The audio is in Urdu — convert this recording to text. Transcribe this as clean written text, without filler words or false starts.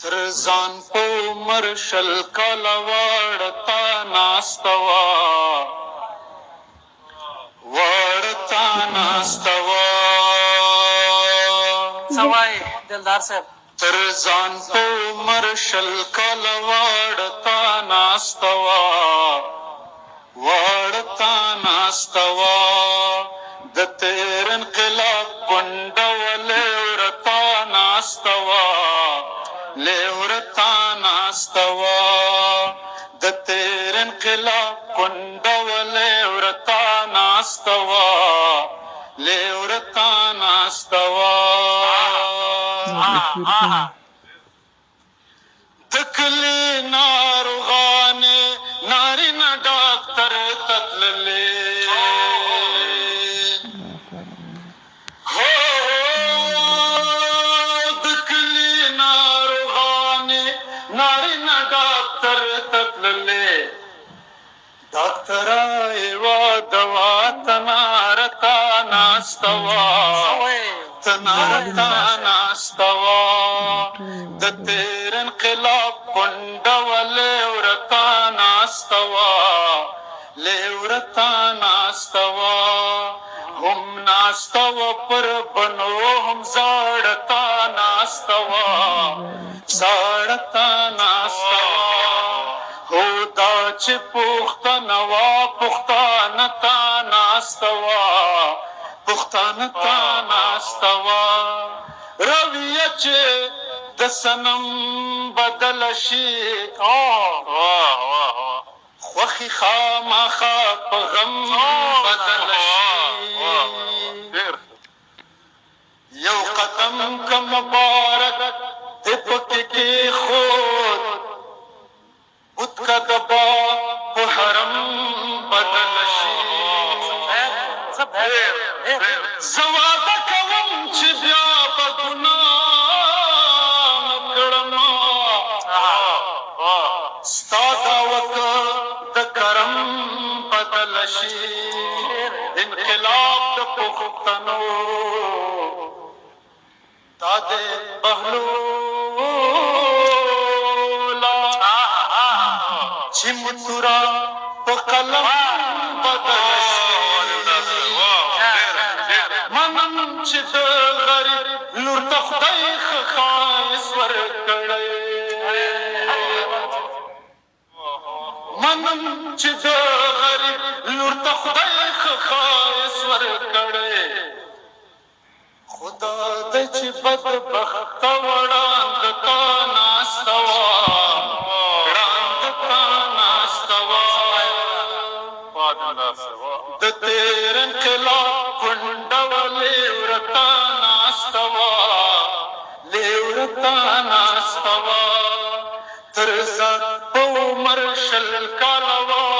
تر ځان په عمر شل کاله واړه ناسته وه واړه ناسته وه څه وایې دلدار صاحب؟ تر ځان په عمر شل کاله واړه ناسته وه واړه ناسته وه د تېر انقلاب کونډه ولې ورته ناسته وه لیورتا ناسته وه د تېر انقلاب کونډه ولې ورته ناسته وه لیورتا ناسته وه د کلي ناروغانې نارینه ډاکټر ته تللې ډاکټره یوه دوا تنارته ناسته وه تنارته ناسته وه د تېر انقلاب کونډه ولې ورته ناسته وه لیورته ناسته وه هم ناسته وه پر بنو هم زاړه ناسته وه زاړه ناسته وه هو دا چې پوښتنه وه پوښتنه ته ناسته وه پوښتنه ته ناسته وه رویه چې د صنم بدله شي خوښي خامخا په غم بدله شي یو قدم که مبارک دې پکې کېښود بت که د با په حرم بدل شي زه واده کوم چې بیا به ګناه نه کړم ستا دعوه که د کرم بدل شي انقلاب د پښتنو دا د بهلوله چې متورا په قلم بدل شي منم چې د غریب لور ته خدای ښه ښایست ورکړی منم چې د غریب لور ته خدای ښه ښایست ورکړی خدا دی چې بدبخته وړاندې ته ناسته وه د تېر انقلاب کونډه ولې ورته ناسته وه لیورته ناسته وه تر ځان په عمر شل کاله وه